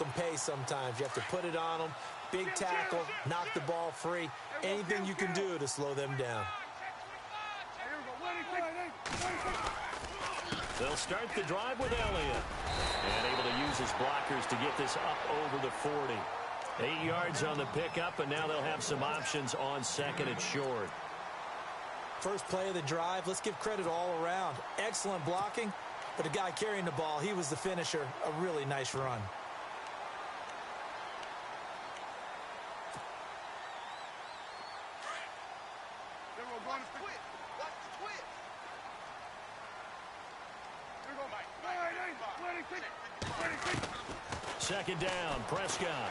them pay sometimes. You have to put it on them. Big tackle, knock the ball free. Anything you can do to slow them down. They'll start the drive with Elliott. And able to use his blockers to get this up over the 40. 8 yards on the pickup, and now they'll have some options on second and short. First play of the drive, let's give credit all around. Excellent blocking, but the guy carrying the ball, he was the finisher. A really nice run. Second down, Prescott.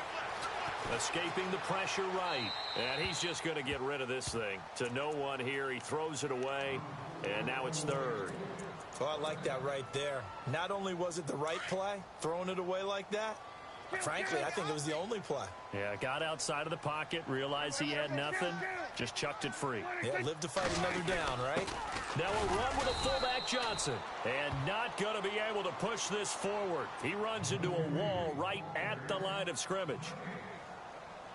Escaping the pressure right. And he's just going to get rid of this thing. To no one here. He throws it away. And now it's third. Oh, I like that right there. Not only was it the right play, throwing it away like that, frankly, I think it was the only play. Yeah, got outside of the pocket, realized he had nothing, just chucked it free. Yeah, live to fight another down, right? Now a run with a fullback Johnson. And not going to be able to push this forward. He runs into a wall right at the line of scrimmage.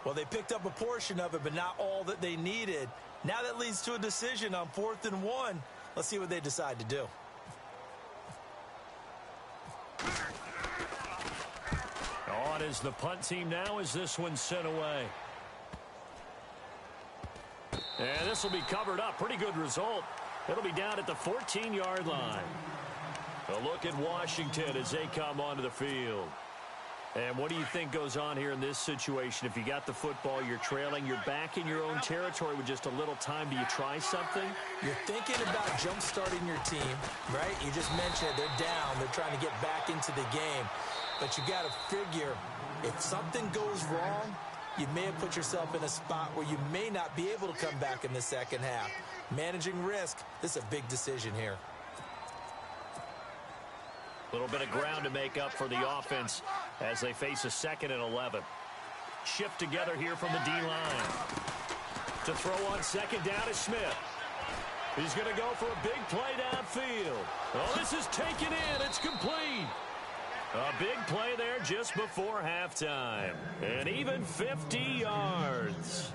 Well, they picked up a portion of it, but not all that they needed. Now that leads to a decision on 4th and 1. Let's see what they decide to do. On is the punt team now as this one's sent away. And this will be covered up. Pretty good result. It'll be down at the 14-yard line. A look at Washington as they come onto the field. And what do you think goes on here in this situation? If you got the football, you're trailing, you're back in your own territory with just a little time. Do you try something? You're thinking about jump-starting your team, right? You just mentioned it. They're down. They're trying to get back into the game. But you got to figure, if something goes wrong, you may have put yourself in a spot where you may not be able to come back in the second half. Managing risk, this is a big decision here. A little bit of ground to make up for the offense as they face a 2nd and 11. Shift together here from the D-line. To throw on second down is Smith. He's going to go for a big play downfield. Oh, this is taken in. It's complete. A big play there just before halftime. And even 50 yards.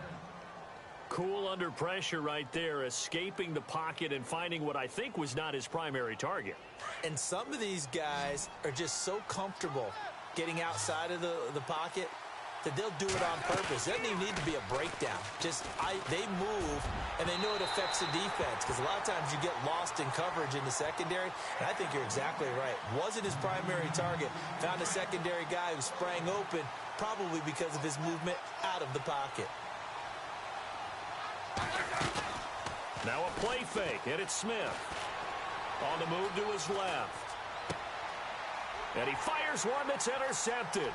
Cool under pressure right there, escaping the pocket and finding what I think was not his primary target. And some of these guys are just so comfortable getting outside of the pocket that they'll do it on purpose. It doesn't even need to be a breakdown. They move, and they know it affects the defense because a lot of times you get lost in coverage in the secondary, and I think you're exactly right. Wasn't his primary target. Found a secondary guy who sprang open, probably because of his movement out of the pocket. Now a play fake, and it's Smith. On the move to his left. And he fires one that's intercepted.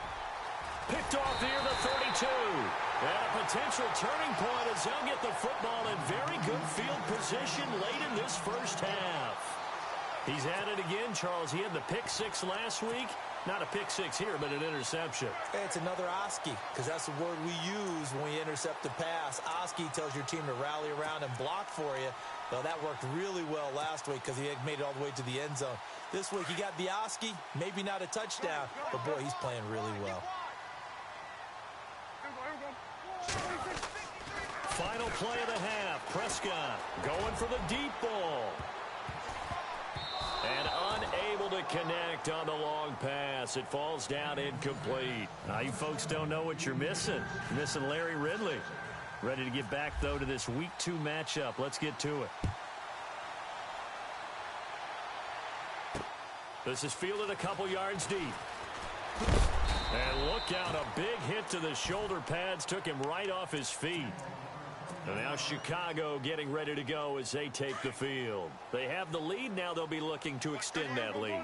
Picked off near the 32. And a potential turning point as they'll get the football in very good field position late in this first half. He's at it again, Charles. He had the pick six last week. Not a pick six here, but an interception. Hey, it's another Oski, because that's the word we use when we intercept a pass. Oski tells your team to rally around and block for you. Well, that worked really well last week because he had made it all the way to the end zone. This week, he got the Oski, maybe not a touchdown, but boy, he's playing really well. Final play of the half. Prescott going for the deep ball. And unable to connect on the long pass. It falls down incomplete. Now, you folks don't know what you're missing. You're missing Larry Ridley. Ready to get back, though, to this Week 2 matchup. Let's get to it. This is fielded a couple yards deep. And look out, a big hit to the shoulder pads. Took him right off his feet. And now Chicago getting ready to go as they take the field. They have the lead. Now they'll be looking to extend that lead.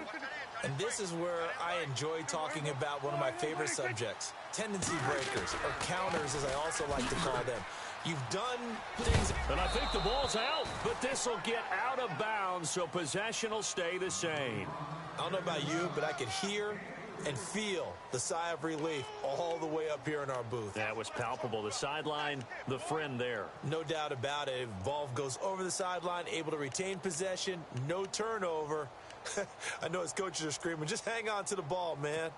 And this is where I enjoy talking about one of my favorite subjects, tendency breakers, or counters as I also like to call them. You've done things. And I think the ball's out, but this will get out of bounds, so possession will stay the same. I don't know about you, but I could hear and feel the sigh of relief all the way up here in our booth. That was palpable. The sideline, the friend there. No doubt about it. Ball goes over the sideline, able to retain possession, no turnover. I know his coaches are screaming, just hang on to the ball, man.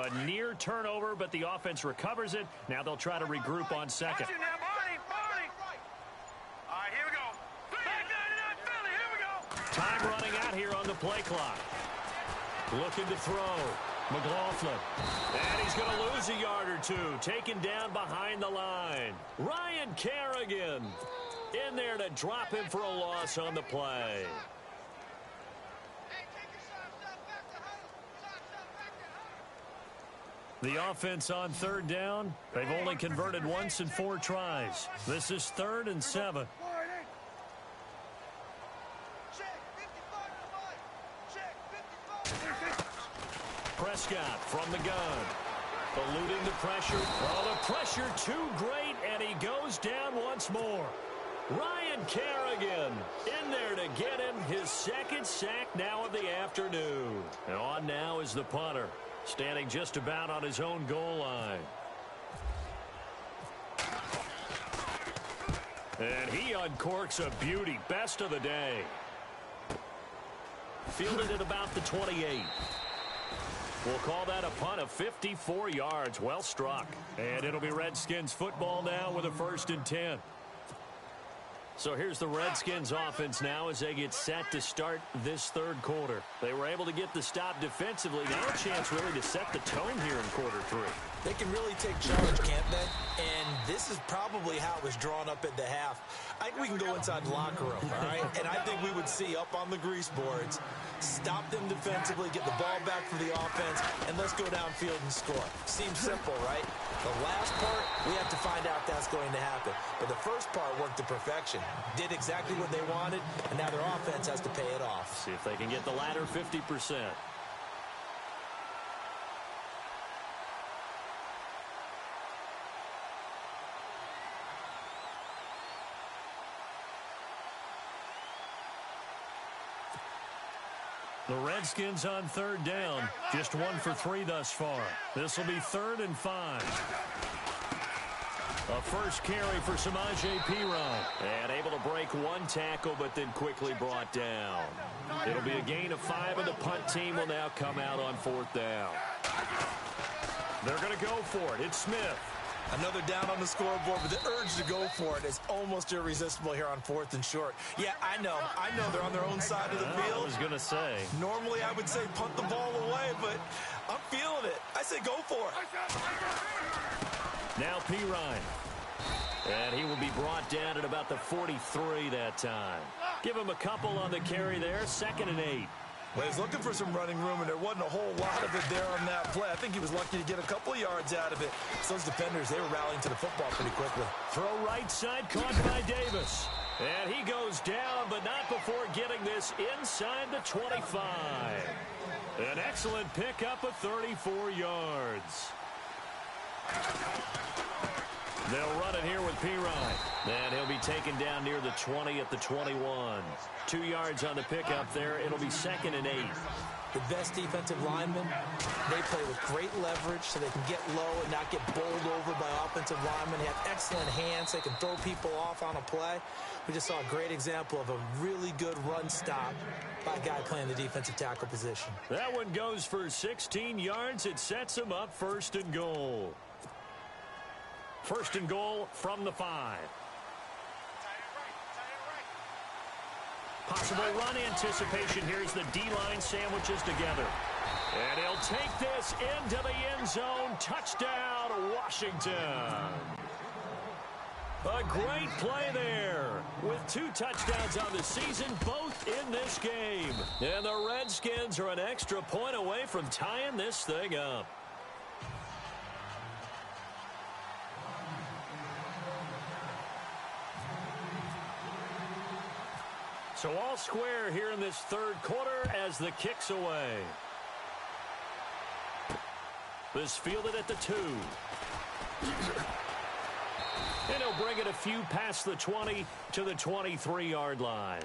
A near turnover, but the offense recovers it. Now they'll try to regroup on second. Time running out here on the play clock. Looking to throw. McLaughlin. And he's going to lose a yard or two. Taken down behind the line. Ryan Kerrigan in there to drop him for a loss on the play. The offense on third down. They've only converted once in 4 tries. This is 3rd and 7. Prescott from the gun. Eluding the pressure. Oh, the pressure too great, and he goes down once more. Ryan Kerrigan in there to get him his 2nd sack now of the afternoon. And on now is the punter, standing just about on his own goal line. And he uncorks a beauty. Best of the day. Fielded at about the 28. We'll call that a punt of 54 yards. Well struck. And it'll be Redskins football now with a 1st and 10. So here's the Redskins offense now as they get set to start this 3rd quarter. They were able to get the stop defensively. Now a chance really to set the tone here in quarter 3. They can really take charge, can't they? And this is probably how it was drawn up at the half. I think we can go inside the locker room, all right? And I think we would see up on the grease boards, stop them defensively, get the ball back for the offense, and let's go downfield and score. Seems simple, right? The last part, we have to find out if that's going to happen. But the first part worked to perfection. Did exactly what they wanted, and now their offense has to pay it off. See if they can get the latter 50%. The Redskins on 3rd down. Just 1 for 3 thus far. This will be 3rd and 5. A first carry for Samaje Perine. And able to break 1 tackle, but then quickly brought down. It'll be a gain of 5, and the punt team will now come out on 4th down. They're going to go for it. It's Smith. Another down on the scoreboard, but the urge to go for it is almost irresistible here on 4th and short. Yeah, I know they're on their own side of the field. I was going to say. Normally I would say punt the ball away, but I'm feeling it. I say go for it. Now Perine. And he will be brought down at about the 43 that time. Give him a couple on the carry there. 2nd and 8. Well, he's looking for some running room, and there wasn't a whole lot of it there on that play. I think he was lucky to get a couple of yards out of it. So those defenders, they were rallying to the football pretty quickly. Throw right side, caught by Davis. And he goes down, but not before getting this inside the 25. An excellent pickup of 34 yards. They'll run it here with Perine. And he'll be taken down near the 20 at the 21. 2 yards on the pickup there. It'll be 2nd and 8. The best defensive linemen, they play with great leverage so they can get low and not get bowled over by offensive linemen. They have excellent hands. They can throw people off on a play. We just saw a great example of a really good run stop by a guy playing the defensive tackle position. That one goes for 16 yards. It sets him up 1st and goal. 1st and goal from the 5. Possible run anticipation. Here's the D-line sandwiches together. And he'll take this into the end zone. Touchdown, Washington. A great play there with 2 touchdowns on the season, both in this game. And the Redskins are an extra point away from tying this thing up. So all square here in this 3rd quarter as the kick's away. This fielded at the 2. And he'll bring it a few past the 20 to the 23-yard line.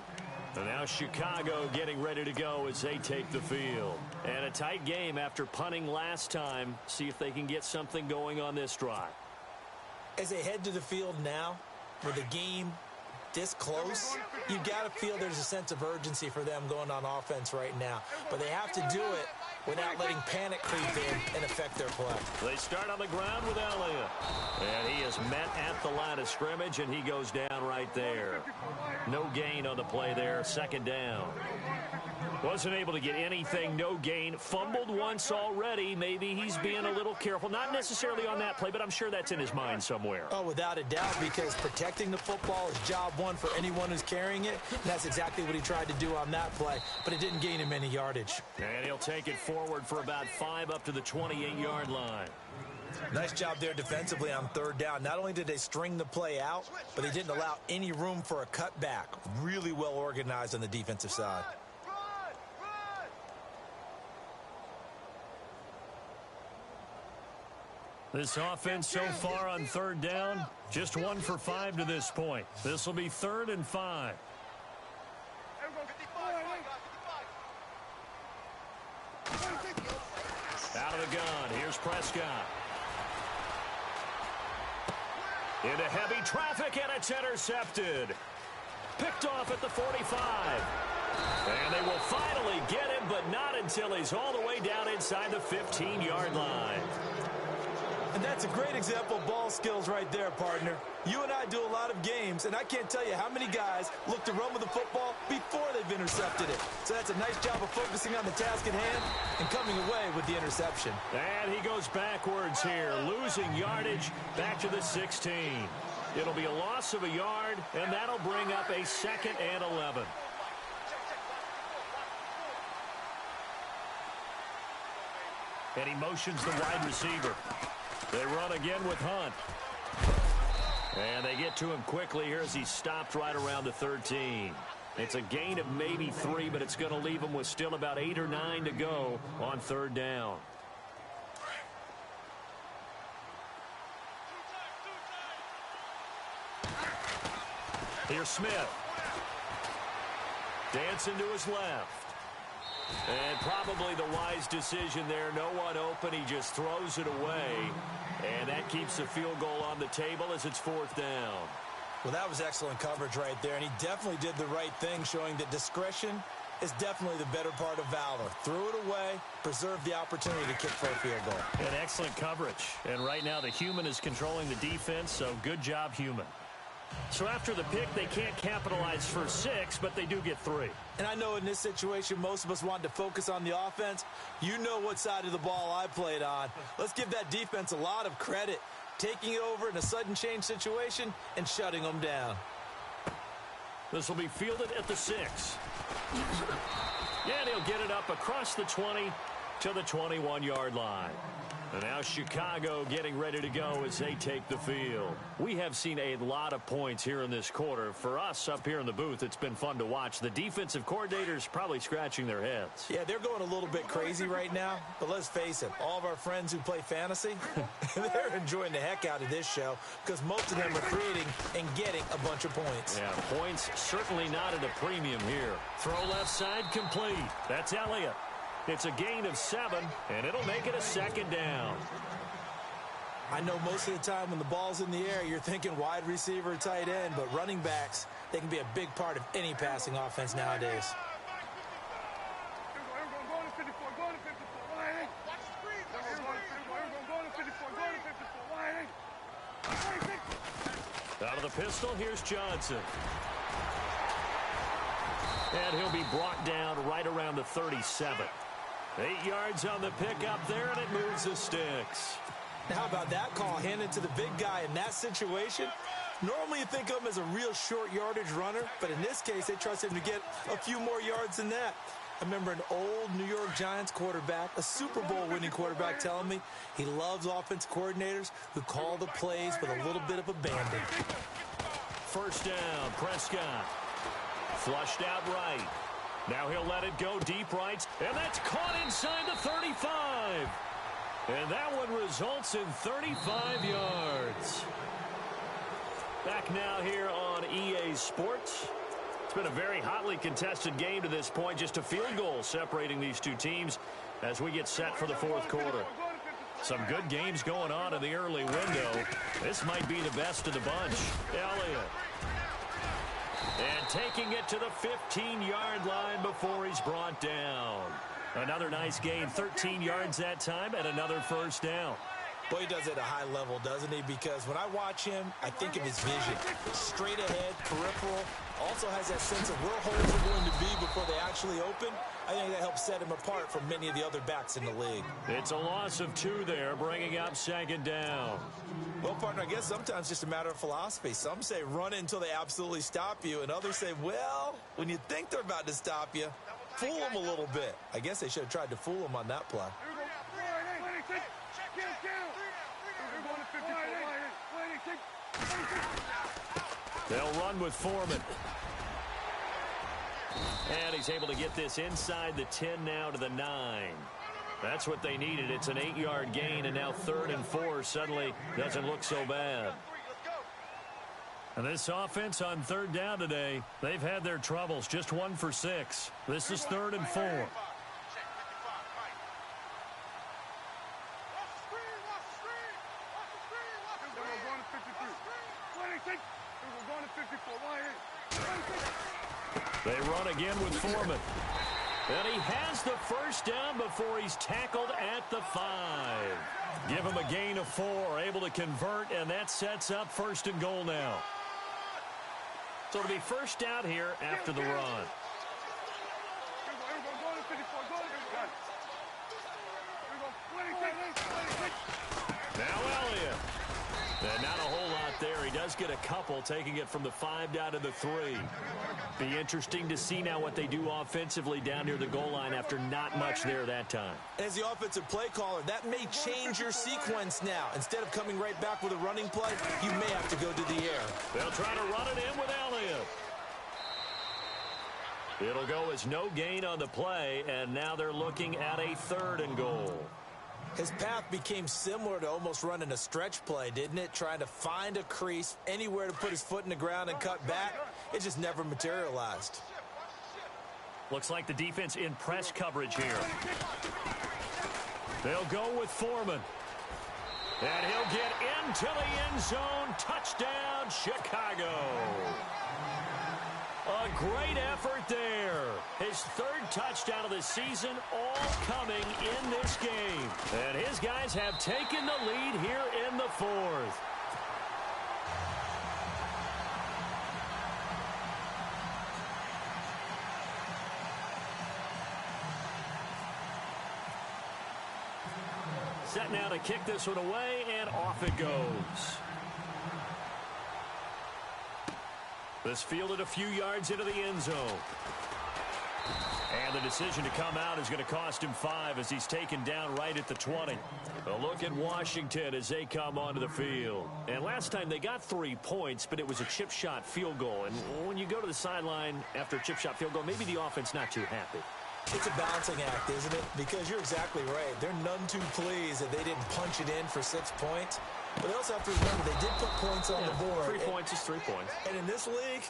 And now Chicago getting ready to go as they take the field. And a tight game after punting last time. See if they can get something going on this drive. As they head to the field now, with the game this close, you got to feel there's a sense of urgency for them going on offense right now. But they have to do it without letting panic creep in and affect their play. They start on the ground with Elliott. And he is met at the line of scrimmage, and he goes down right there. No gain on the play there, second down. Wasn't able to get anything, no gain. Fumbled once already. Maybe he's being a little careful. Not necessarily on that play, but I'm sure that's in his mind somewhere. Oh, without a doubt, because protecting the football is job one for anyone who's carrying it. And that's exactly what he tried to do on that play, but it didn't gain him any yardage. And he'll take it forward for about 5 up to the 28-yard line. Nice job there defensively on third down. Not only did they string the play out, but they didn't allow any room for a cutback. Really well organized on the defensive side. This offense so far on third down, just 1 for 5 to this point. This will be 3rd and 5. Out of the gun, here's Prescott. Into heavy traffic, and it's intercepted. Picked off at the 45. And they will finally get him, but not until he's all the way down inside the 15-yard line. And that's a great example of ball skills right there, partner. You and I do a lot of games, and I can't tell you how many guys look to run with the football before they've intercepted it. So that's a nice job of focusing on the task at hand and coming away with the interception. And he goes backwards here, losing yardage back to the 16. It'll be a loss of a yard, and that'll bring up a 2nd and 11. And he motions the wide receiver. They run again with Hunt. And they get to him quickly here as he stopped right around the 13. It's a gain of maybe 3, but it's going to leave him with still about 8 or 9 to go on third down. Here's Smith. Dancing to his left. And probably the wise decision there. No one open. He just throws it away. And that keeps the field goal on the table as it's 4th down. Well, that was excellent coverage right there. And he definitely did the right thing, showing that discretion is definitely the better part of valor. Threw it away, preserved the opportunity to kick for a field goal. And excellent coverage. And right now the human is controlling the defense, so good job, human. So after the pick, they can't capitalize for 6, but they do get 3. And I know in this situation, most of us wanted to focus on the offense. You know what side of the ball I played on. Let's give that defense a lot of credit, taking it over in a sudden change situation and shutting them down. This will be fielded at the 6. And he'll get it up across the 20 to the 21-yard line. And now Chicago getting ready to go as they take the field. We have seen a lot of points here in this quarter. For us up here in the booth, it's been fun to watch. The defensive coordinators probably scratching their heads. Yeah, they're going a little bit crazy right now. But let's face it, all of our friends who play fantasy, they're enjoying the heck out of this show because most of them are creating and getting a bunch of points. Yeah, points certainly not at a premium here. Throw left side complete. That's Elliott. It's a gain of 7, and it'll make it a 2nd down. I know most of the time when the ball's in the air, you're thinking wide receiver, tight end, but running backs, they can be a big part of any passing offense nowadays. Out of the pistol, here's Johnson. And he'll be brought down right around the 37. 8 yards on the pickup there, and it moves the sticks. Now, how about that call handed to the big guy in that situation? Normally you think of him as a real short yardage runner, but in this case, they trust him to get a few more yards than that. I remember an old New York Giants quarterback, a Super Bowl winning quarterback, telling me he loves offense coordinators who call the plays with a little bit of abandon. First down, Prescott. Flushed out right. Now he'll let it go deep right, and that's caught inside the 35. And that one results in 35 yards. Back now here on EA Sports. It's been a very hotly contested game to this point. Just a field goal separating these two teams as we get set for the 4th quarter. Some good games going on in the early window. This might be the best of the bunch. Elliott. And taking it to the 15-yard line before he's brought down. Another nice gain, 13 yards that time, and another first down. Boy, he does it at a high level, doesn't he? Because when I watch him, I think of his vision. Straight ahead, peripheral. Also has that sense of where holes are going to be before they actually open. I think that helps set him apart from many of the other backs in the league. It's a loss of 2 there, bringing up second down. Well, partner, I guess sometimes it's just a matter of philosophy. Some say run it until they absolutely stop you, and others say, well, when you think they're about to stop you, fool them a little bit. I guess they should have tried to fool them on that play. They'll run with Foreman. And he's able to get this inside the 10 now to the 9. That's what they needed. It's an 8-yard gain, and now 3rd and 4 suddenly doesn't look so bad. And this offense on 3rd down today, they've had their troubles. Just 1 for 6. This is 3rd and 4. They run again with Foreman. And he has the first down before he's tackled at the 5. Give him a gain of 4, able to convert, and that sets up 1st and goal now. So it'll be first down here after the run. Now Elliott. And not a whole lot there. He does get a couple, taking it from the 5 down to the 3. Be interesting to see now what they do offensively down near the goal line after not much there that time. As the offensive play caller, that may change your sequence now. Instead of coming right back with a running play, you may have to go to the air. They'll try to run it in with Elliott. It'll go as no gain on the play, and now they're looking at a 3rd and goal. His path became similar to almost running a stretch play, didn't it? Trying to find a crease, anywhere to put his foot in the ground and cut back. It just never materialized. Looks like the defense in press coverage here. They'll go with Foreman. And he'll get into the end zone. Touchdown, Chicago. A great effort there. His 3rd touchdown of the season, all coming in this game. And his guys have taken the lead here in the 4th. Set now to kick this one away, and off it goes. This fielded a few yards into the end zone. And the decision to come out is going to cost him 5 as he's taken down right at the 20. A look at Washington as they come onto the field. And last time they got 3 points, but it was a chip shot field goal. And when you go to the sideline after a chip shot field goal, maybe the offense not too happy. It's a balancing act, isn't it? Because you're exactly right. They're none too pleased that they didn't punch it in for 6 points. But they also have to remember they did put points on the board. 3 points is 3 points. And in this league,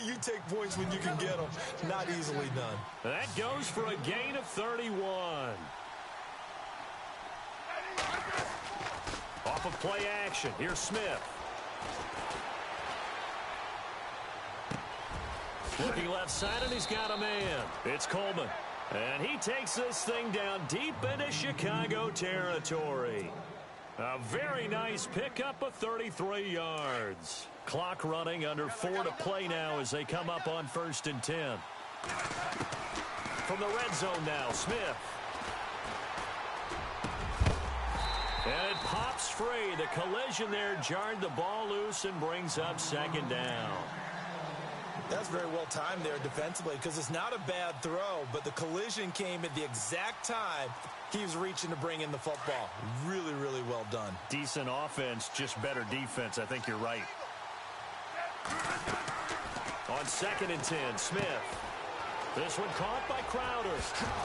you take points when you can get them. Not easily done. That goes for a gain of 31. Off of play action. Here's Smith. Looking left side, and he's got a man. It's Coleman. And he takes this thing down deep into Chicago territory. A very nice pickup of 33 yards. Clock running, under 4 to play now as they come up on 1st and 10. From the red zone now, Smith. And it pops free. The collision there jarred the ball loose and brings up 2nd down. That's very well timed there defensively because it's not a bad throw, but the collision came at the exact time he was reaching to bring in the football. Really, really well done. Decent offense, just better defense. I think you're right. On 2nd and 10, Smith. This one caught by Crowder.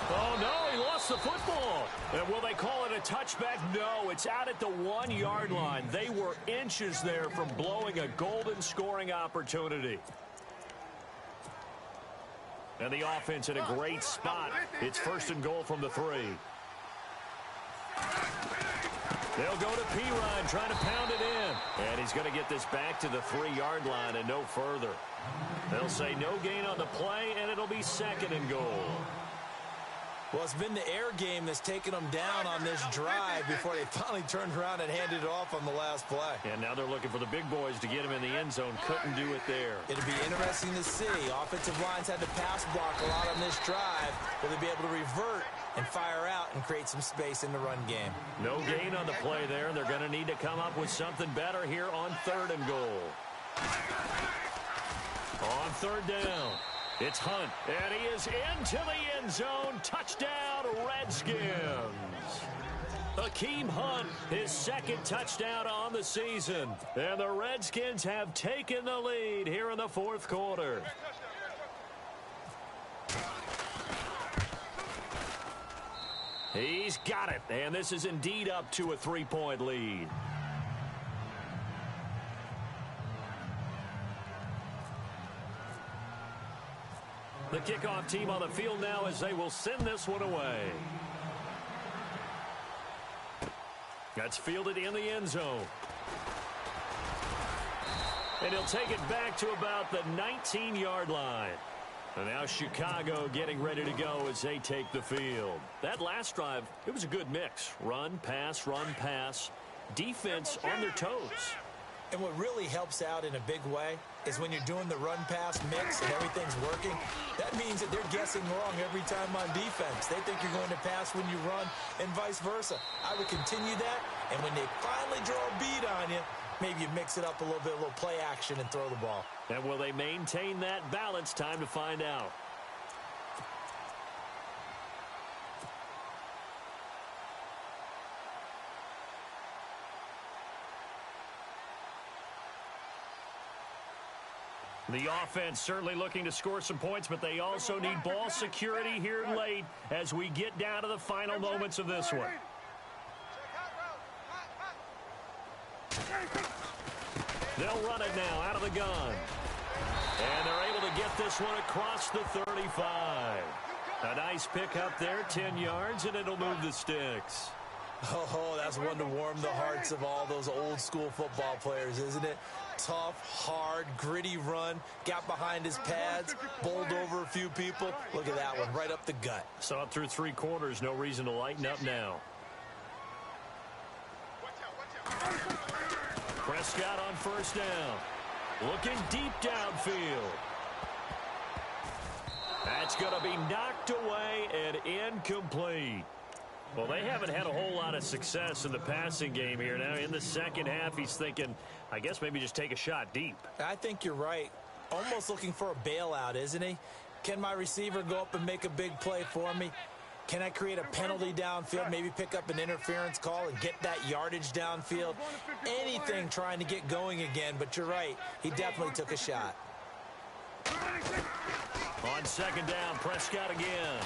Oh, no, he lost the football. And will they call it a touchback? No, it's out at the 1-yard line. They were inches there from blowing a golden scoring opportunity. And the offense in a great spot. It's 1st and goal from the 3. They'll go to Pirine, trying to pound it in. And he's going to get this back to the 3-yard line and no further. They'll say no gain on the play, and it'll be 2nd and goal. Well, it's been the air game that's taken them down on this drive before they finally turned around and handed it off on the last play. And now they're looking for the big boys to get him in the end zone. Couldn't do it there. It'll be interesting to see. Offensive lines had to pass block a lot on this drive. Will they be able to revert and fire out and create some space in the run game? No gain on the play there. They're going to need to come up with something better here on 3rd and goal. On 3rd down, it's Hunt, and he is into the end zone. Touchdown, Redskins. Hakeem Hunt, his 2nd touchdown on the season. And the Redskins have taken the lead here in the 4th quarter. He's got it, and this is indeed up to a 3-point lead. The kickoff team on the field now as they will send this one away. That's fielded in the end zone. And he'll take it back to about the 19-yard line. And now Chicago getting ready to go as they take the field. That last drive, it was a good mix. Run, pass, defense on their toes. And what really helps out in a big way is when you're doing the run-pass mix and everything's working, that means that they're guessing wrong every time on defense. They think you're going to pass when you run and vice versa. I would continue that, and when they finally draw a bead on you, maybe you mix it up a little bit, a little play action and throw the ball. And will they maintain that balance? Time to find out. The offense certainly looking to score some points, but they also need ball security here late as we get down to the final moments of this one. They'll run it now out of the gun. And they're able to get this one across the 35. A nice pickup there, 10 yards, and it'll move the sticks. Oh, that's one to warm the hearts of all those old-school football players, isn't it? Tough, hard, gritty run, got behind his pads, bowled over a few people. Look at that one, right up the gut. Saw it through 3 quarters, no reason to lighten up now. Prescott on 1st down. Looking deep downfield. That's going to be knocked away and incomplete. Well, they haven't had a whole lot of success in the passing game here. Now, in the second half, he's thinking, I guess maybe just take a shot deep. I think you're right. Almost looking for a bailout, isn't he? Can my receiver go up and make a big play for me? Can I create a penalty downfield, maybe pick up an interference call and get that yardage downfield? Anything trying to get going again, but you're right. He definitely took a shot. On 2nd down, Prescott again.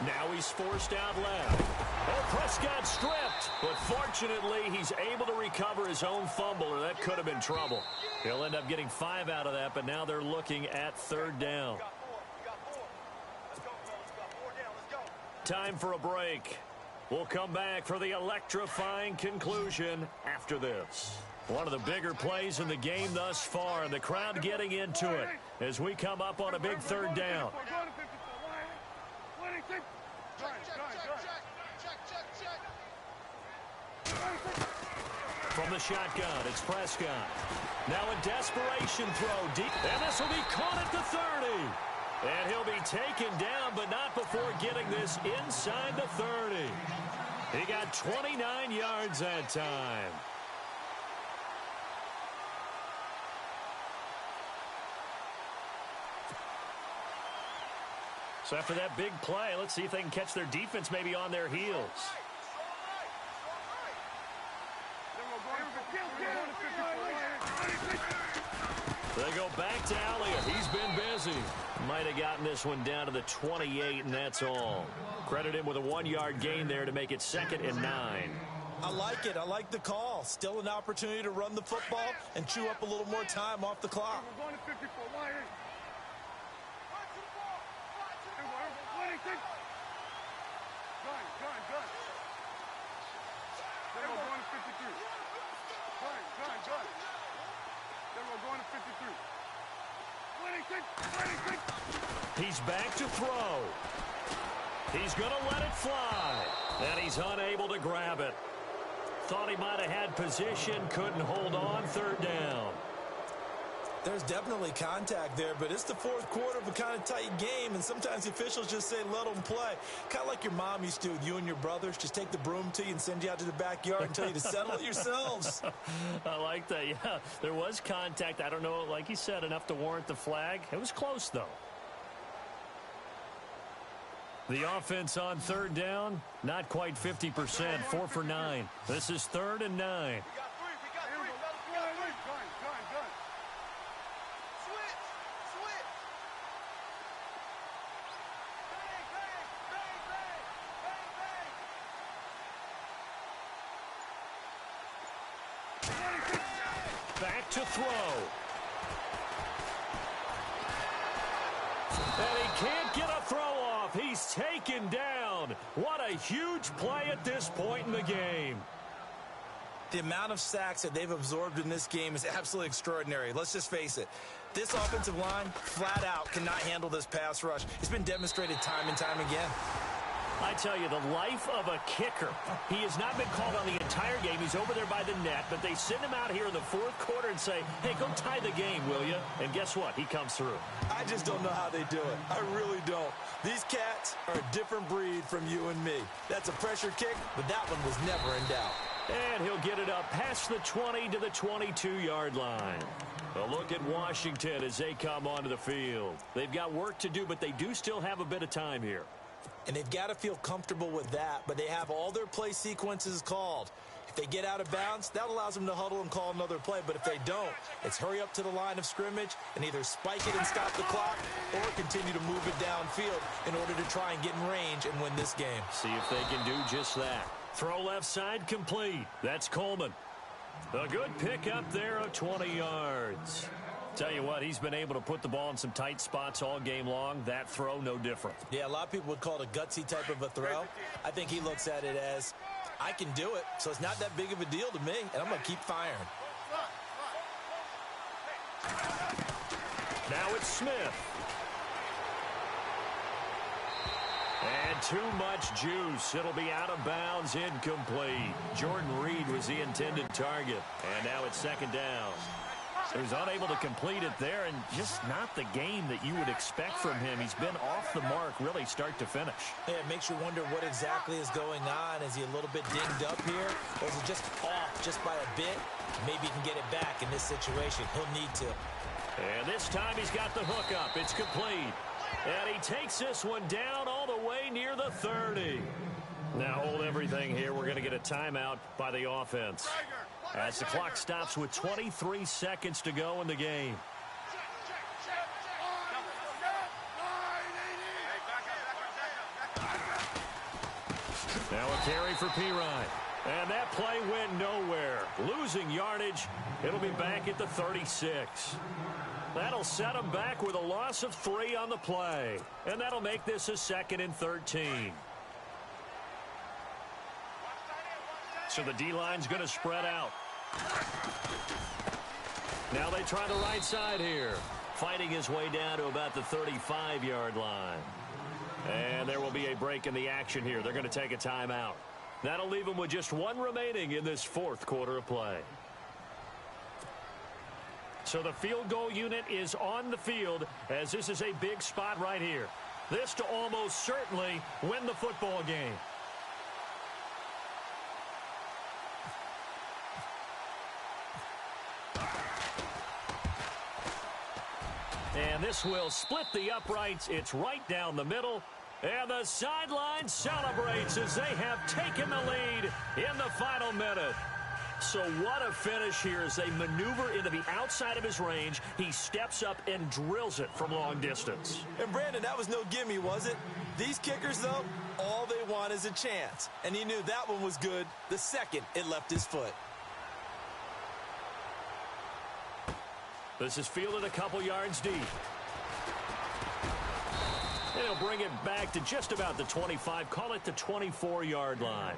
Now he's forced out left. Oh, Prescott stripped. But fortunately, he's able to recover his own fumble, or that could have been trouble. He'll end up getting 5 out of that, but now they're looking at 3rd down. Time for a break. We'll come back for the electrifying conclusion after this. One of the bigger plays in the game thus far, and the crowd getting into it as we come up on a big 3rd down. From the shotgun, it's Prescott. Now a desperation throw deep, and this will be caught at the 30. And he'll be taken down, but not before getting this inside the 30. He got 29 yards that time. So after that big play, let's see if they can catch their defense maybe on their heels. They go back to Elliott. He's been busy. Might have gotten this one down to the 28, and that's all. Credit him with a 1-yard gain there to make it 2nd and 9. I like it. I like the call. Still an opportunity to run the football and chew up a little more time off the clock. He's back to throw. He's going to let it fly. And he's unable to grab it. Thought he might have had position, couldn't hold on, third down. There's definitely contact there, but it's the fourth quarter of a kind of tight game, and sometimes the officials just say, let them play. Kind of like your mom used to with you and your brothers. Just take the broom to you and send you out to the backyard and tell you to settle it yourselves. I like that, yeah. There was contact. I don't know, like you said, enough to warrant the flag. It was close, though. The offense on third down, not quite 50%, 4 for 9. This is 3rd and 9. Back to throw. And he can't get a throw off. He's taken down. What a huge play at this point in the game. The amount of sacks that they've absorbed in this game is absolutely extraordinary. Let's just face it. This offensive line, flat out, cannot handle this pass rush. It's been demonstrated time and time again. I tell you, the life of a kicker. He has not been called on the entire game. He's over there by the net, but they send him out here in the fourth quarter and say, hey, go tie the game, will you? And guess what? He comes through. I just don't know how they do it. I really don't. These cats are a different breed from you and me. That's a pressure kick, but that one was never in doubt. And he'll get it up past the 20 to the 22-yard line. A look at Washington as they come onto the field. They've got work to do, but they do still have a bit of time here. And they've got to feel comfortable with that, but they have all their play sequences called. If they get out of bounds, that allows them to huddle and call another play. But if they don't, it's hurry up to the line of scrimmage and either spike it and stop the clock or continue to move it downfield in order to try and get in range and win this game. See if they can do just that. Throw left side complete. That's Coleman. A good pickup there of 20 yards. Tell you what, he's been able to put the ball in some tight spots all game long. That throw, no different. Yeah, a lot of people would call it a gutsy type of a throw. I think he looks at it as, I can do it, so it's not that big of a deal to me, and I'm going to keep firing. Now it's Smith. And too much juice. It'll be out of bounds, incomplete. Jordan Reed was the intended target. And now it's 2nd down. He was unable to complete it there, and just not the game that you would expect from him. He's been off the mark, really, start to finish. Yeah, it makes you wonder what exactly is going on. Is he a little bit dinged up here, or is it just off just by a bit? Maybe he can get it back in this situation. He'll need to. And this time he's got the hook up. It's complete. And he takes this one down all the way near the 30. Now hold everything here. We're going to get a timeout by the offense, as the clock stops with 23 seconds to go in the game. Now a carry for Pirine. And that play went nowhere. Losing yardage. It'll be back at the 36. That'll set them back with a loss of 3 on the play. And that'll make this a 2nd and 13. So the D-line's going to spread out. Now they try the right side here. Fighting his way down to about the 35-yard line. And there will be a break in the action here. They're going to take a timeout. That'll leave them with just 1 remaining in this 4th quarter of play. So the field goal unit is on the field, as this is a big spot right here. This to almost certainly win the football game. And this will split the uprights. It's right down the middle. And the sideline celebrates as they have taken the lead in the final minute. So what a finish here as they maneuver into the outside of his range. He steps up and drills it from long distance. And Brandon, that was no gimme, was it? These kickers, though, all they want is a chance. And he knew that one was good the second it left his foot. This is fielded a couple yards deep. And he'll bring it back to just about the 25, call it the 24-yard line.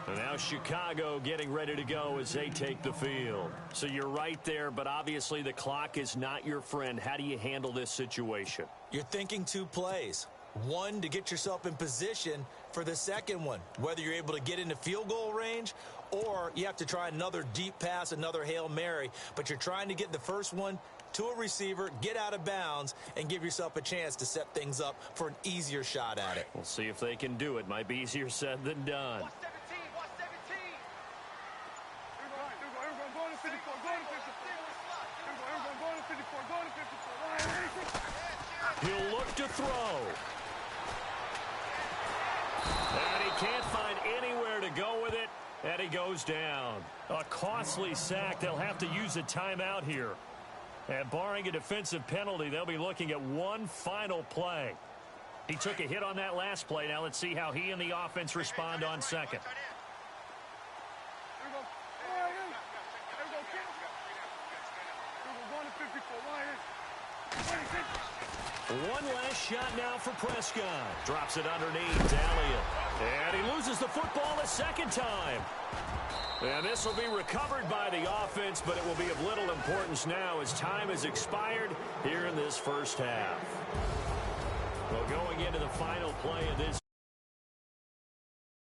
And now Chicago getting ready to go as they take the field. So you're right there, but obviously the clock is not your friend. How do you handle this situation? You're thinking two plays. One, to get yourself in position for the second one, whether you're able to get into field goal range or you have to try another deep pass, another Hail Mary. But you're trying to get the first one to a receiver, get out of bounds, and give yourself a chance to set things up for an easier shot at it. We'll see if they can do it. Might be easier said than done. He'll look to throw. And he can't find anywhere to go with it, and he goes down. A costly sack. They'll have to use a timeout here. And barring a defensive penalty, they'll be looking at one final play. He took a hit on that last play. Now let's see how he and the offense respond on second. One last shot now for Prescott. Drops it underneath. Elliott. And he loses the football a second time. And this will be recovered by the offense, but it will be of little importance now as time has expired here in this first half. Well, going into the final play of this